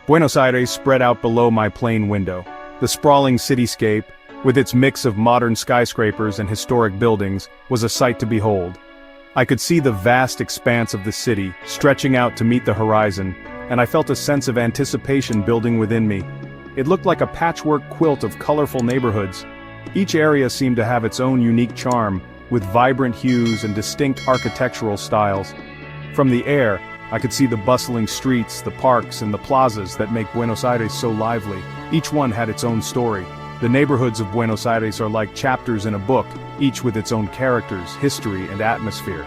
Buenos Aires spread out below my plane window. The sprawling cityscape, with its mix of modern skyscrapers and historic buildings, was a sight to behold. I could see the vast expanse of the city, stretching out to meet the horizon, and I felt a sense of anticipation building within me. It looked like a patchwork quilt of colorful neighborhoods. Each area seemed to have its own unique charm, with vibrant hues and distinct architectural styles. From the air, I could see the bustling streets, the parks, and the plazas that make Buenos Aires so lively. Each one had its own story. The neighborhoods of Buenos Aires are like chapters in a book, each with its own characters, history, and atmosphere.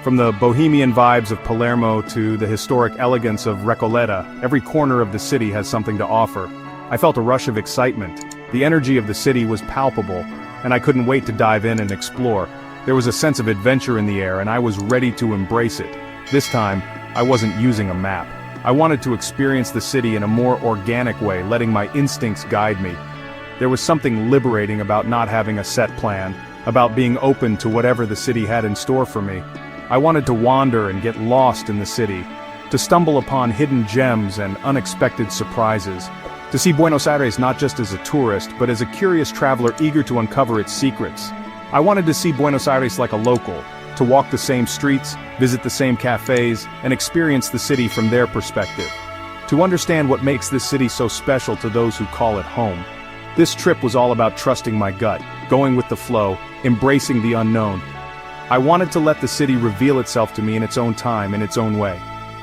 From the bohemian vibes of Palermo to the historic elegance of Recoleta, every corner of the city has something to offer. I felt a rush of excitement. The energy of the city was palpable, and I couldn't wait to dive in and explore. There was a sense of adventure in the air, and I was ready to embrace it. This time, I wasn't using a map. I wanted to experience the city in a more organic way, letting my instincts guide me. There was something liberating about not having a set plan, about being open to whatever the city had in store for me. I wanted to wander and get lost in the city, to stumble upon hidden gems and unexpected surprises, to see Buenos Aires not just as a tourist, but as a curious traveler eager to uncover its secrets. I wanted to see Buenos Aires like a local, to walk the same streets, visit the same cafes, and experience the city from their perspective. To understand what makes this city so special to those who call it home. This trip was all about trusting my gut, going with the flow, embracing the unknown. I wanted to let the city reveal itself to me in its own time, in its own way.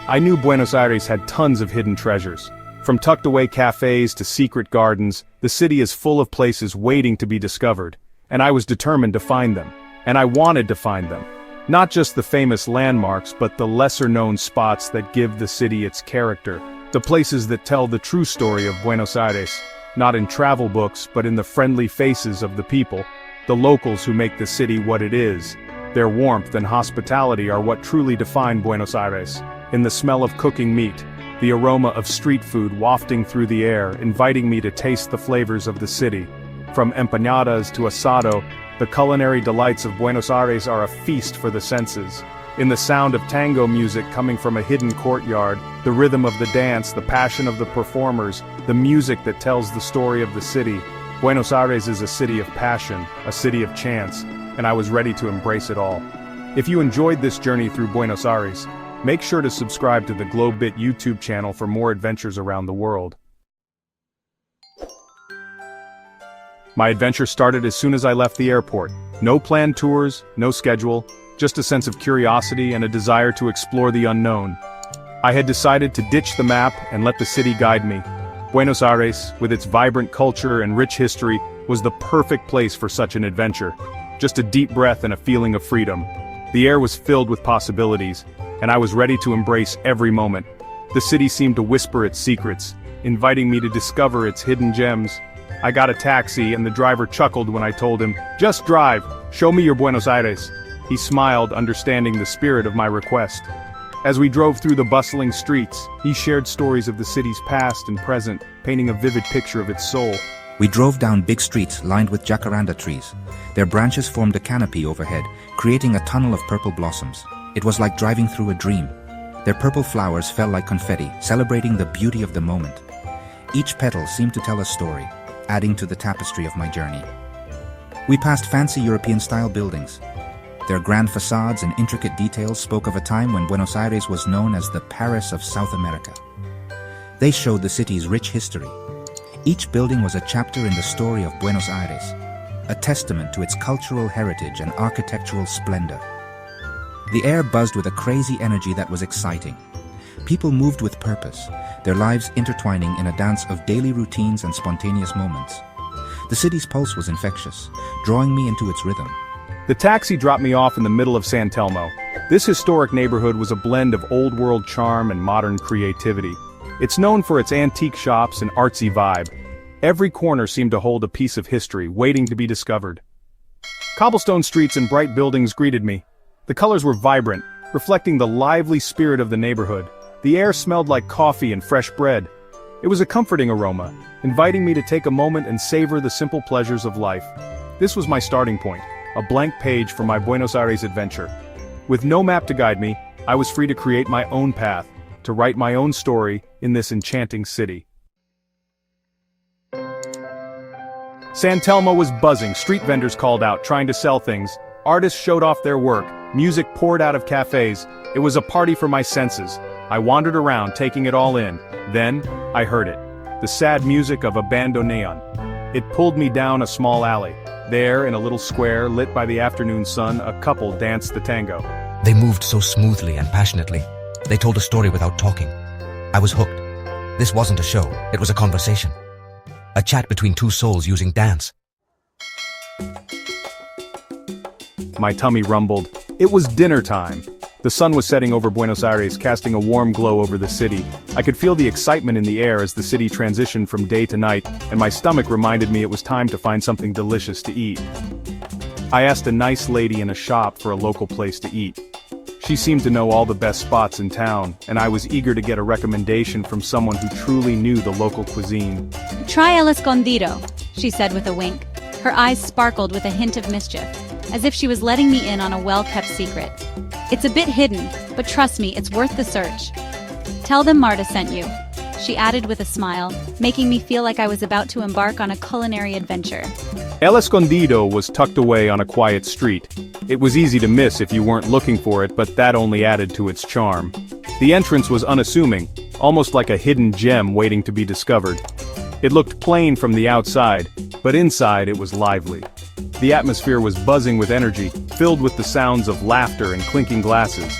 I knew Buenos Aires had tons of hidden treasures. From tucked-away cafes to secret gardens, the city is full of places waiting to be discovered, and I was determined to find them. And I wanted to find them. Not just the famous landmarks, but the lesser-known spots that give the city its character. The places that tell the true story of Buenos Aires, not in travel books, but in the friendly faces of the people, the locals who make the city what it is. Their warmth and hospitality are what truly define Buenos Aires. In the smell of cooking meat, the aroma of street food wafting through the air, inviting me to taste the flavors of the city. From empanadas to asado, the culinary delights of Buenos Aires are a feast for the senses. In the sound of tango music coming from a hidden courtyard, the rhythm of the dance, the passion of the performers, the music that tells the story of the city, Buenos Aires is a city of passion, a city of chance, and I was ready to embrace it all. If you enjoyed this journey through Buenos Aires, make sure to subscribe to the GlobeBit YouTube channel for more adventures around the world. My adventure started as soon as I left the airport. No planned tours, no schedule, just a sense of curiosity and a desire to explore the unknown. I had decided to ditch the map and let the city guide me. Buenos Aires, with its vibrant culture and rich history, was the perfect place for such an adventure. Just a deep breath and a feeling of freedom. The air was filled with possibilities, and I was ready to embrace every moment. The city seemed to whisper its secrets, inviting me to discover its hidden gems. I got a taxi and the driver chuckled when I told him, "Just drive, show me your Buenos Aires." He smiled, understanding the spirit of my request. As we drove through the bustling streets, he shared stories of the city's past and present, painting a vivid picture of its soul. We drove down big streets lined with jacaranda trees. Their branches formed a canopy overhead, creating a tunnel of purple blossoms. It was like driving through a dream. Their purple flowers fell like confetti, celebrating the beauty of the moment. Each petal seemed to tell a story, adding to the tapestry of my journey. We passed fancy European-style buildings. Their grand facades and intricate details spoke of a time when Buenos Aires was known as the Paris of South America. They showed the city's rich history. Each building was a chapter in the story of Buenos Aires, a testament to its cultural heritage and architectural splendor. The air buzzed with a crazy energy that was exciting. People moved with purpose, their lives intertwining in a dance of daily routines and spontaneous moments. The city's pulse was infectious, drawing me into its rhythm. The taxi dropped me off in the middle of San Telmo. This historic neighborhood was a blend of old-world charm and modern creativity. It's known for its antique shops and artsy vibe. Every corner seemed to hold a piece of history waiting to be discovered. Cobblestone streets and bright buildings greeted me. The colors were vibrant, reflecting the lively spirit of the neighborhood. The air smelled like coffee and fresh bread. It was a comforting aroma, inviting me to take a moment and savor the simple pleasures of life. This was my starting point, a blank page for my Buenos Aires adventure. With no map to guide me, I was free to create my own path. to write my own story in this enchanting city. San Telmo was buzzing, street vendors called out, trying to sell things. Artists showed off their work, music poured out of cafes. It was a party for my senses. I wandered around, taking it all in. Then, I heard it. The sad music of a bandoneon. It pulled me down a small alley. There, in a little square lit by the afternoon sun, a couple danced the tango. They moved so smoothly and passionately. They told a story without talking. I was hooked. This wasn't a show, it was a conversation. A chat between two souls using dance. My tummy rumbled. It was dinner time. The sun was setting over Buenos Aires, casting a warm glow over the city. I could feel the excitement in the air as the city transitioned from day to night, and my stomach reminded me it was time to find something delicious to eat. I asked a nice lady in a shop for a local place to eat. She seemed to know all the best spots in town, and I was eager to get a recommendation from someone who truly knew the local cuisine. Try el escondido, she said with a wink. Her eyes sparkled with a hint of mischief, as if she was letting me in on a well-kept secret. It's a bit hidden, but trust me, it's worth the search. Tell them Marta sent you, she added with a smile, making me feel like I was about to embark on a culinary adventure. El Escondido was tucked away on a quiet street. It was easy to miss if you weren't looking for it, but that only added to its charm. The entrance was unassuming, almost like a hidden gem waiting to be discovered. It looked plain from the outside, but inside it was lively. The atmosphere was buzzing with energy, filled with the sounds of laughter and clinking glasses.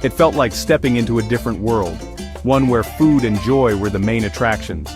It felt like stepping into a different world, one where food and joy were the main attractions.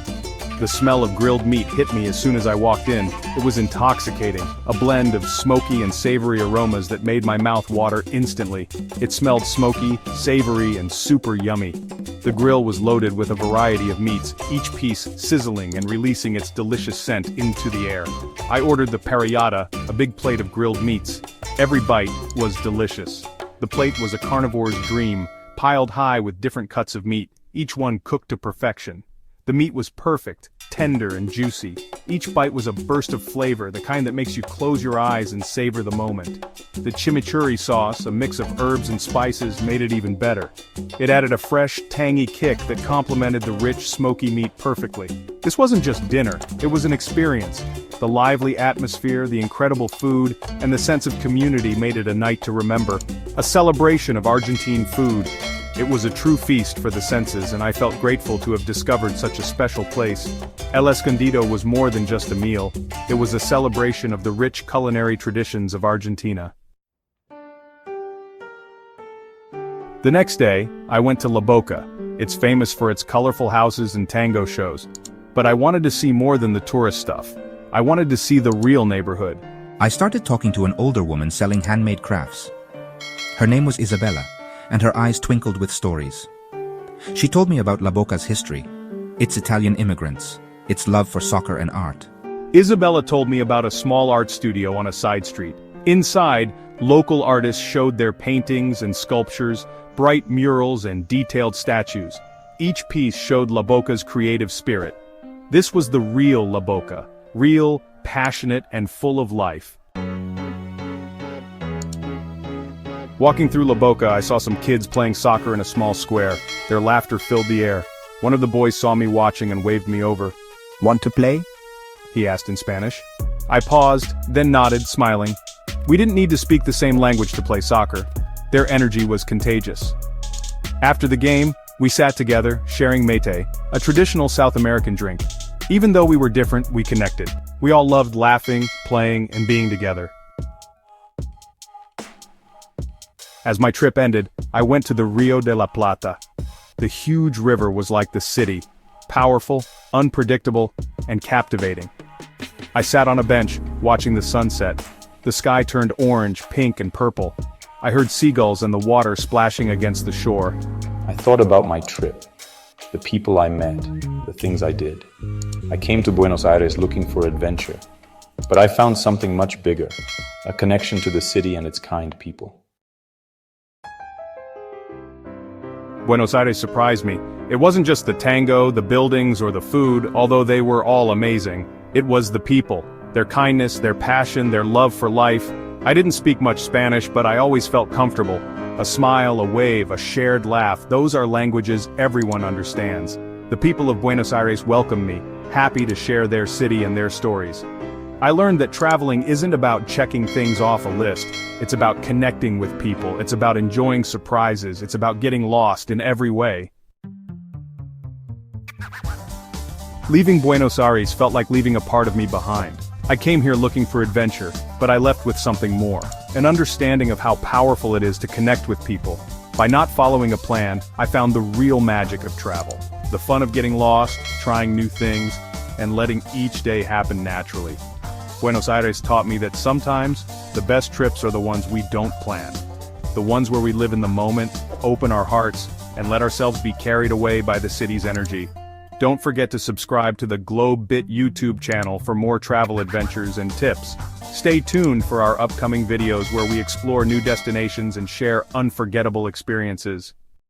The smell of grilled meat hit me as soon as I walked in. It was intoxicating, a blend of smoky and savory aromas that made my mouth water instantly. It smelled smoky, savory, and super yummy. The grill was loaded with a variety of meats, each piece sizzling and releasing its delicious scent into the air. I ordered the parrillada, a big plate of grilled meats. Every bite was delicious. The plate was a carnivore's dream, piled high with different cuts of meat, each one cooked to perfection. The meat was perfect, tender and juicy. Each bite was a burst of flavor, the kind that makes you close your eyes and savor the moment. The chimichurri sauce, a mix of herbs and spices, made it even better. It added a fresh, tangy kick that complemented the rich, smoky meat perfectly. This wasn't just dinner, it was an experience. The lively atmosphere, the incredible food, and the sense of community made it a night to remember. A celebration of Argentine food. It was a true feast for the senses, and I felt grateful to have discovered such a special place. El Escondido was more than just a meal. It was a celebration of the rich culinary traditions of Argentina. The next day, I went to La Boca. It's famous for its colorful houses and tango shows. But I wanted to see more than the tourist stuff. I wanted to see the real neighborhood. I started talking to an older woman selling handmade crafts. Her name was Isabella, and her eyes twinkled with stories. She told me about La Boca's history, its Italian immigrants, its love for soccer and art. Isabella told me about a small art studio on a side street. Inside, local artists showed their paintings and sculptures, bright murals and detailed statues. Each piece showed La Boca's creative spirit. This was the real La Boca, real, passionate, and full of life. Walking through La Boca, I saw some kids playing soccer in a small square. Their laughter filled the air. One of the boys saw me watching and waved me over. Want to play? He asked in Spanish. I paused, then nodded, smiling. We didn't need to speak the same language to play soccer. Their energy was contagious. After the game, we sat together, sharing mate, a traditional South American drink. Even though we were different, we connected. We all loved laughing, playing, and being together. As my trip ended, I went to the Rio de la Plata. The huge river was like the city, powerful, unpredictable, and captivating. I sat on a bench, watching the sunset. The sky turned orange, pink, and purple. I heard seagulls and the water splashing against the shore. I thought about my trip, the people I met, the things I did. I came to Buenos Aires looking for adventure, but I found something much bigger, a connection to the city and its kind people. Buenos Aires surprised me. It wasn't just the tango, the buildings, or the food, although they were all amazing. It was the people, their kindness, their passion, their love for life. I didn't speak much Spanish, but I always felt comfortable. A smile, a wave, a shared laugh, those are languages everyone understands. The people of Buenos Aires welcomed me, happy to share their city and their stories. I learned that traveling isn't about checking things off a list. It's about connecting with people, it's about enjoying surprises, it's about getting lost in every way. Leaving Buenos Aires felt like leaving a part of me behind. I came here looking for adventure, but I left with something more. An understanding of how powerful it is to connect with people. By not following a plan, I found the real magic of travel. The fun of getting lost, trying new things, and letting each day happen naturally. Buenos Aires taught me that sometimes, the best trips are the ones we don't plan. The ones where we live in the moment, open our hearts, and let ourselves be carried away by the city's energy. Don't forget to subscribe to the GlobeBit YouTube channel for more travel adventures and tips. Stay tuned for our upcoming videos where we explore new destinations and share unforgettable experiences.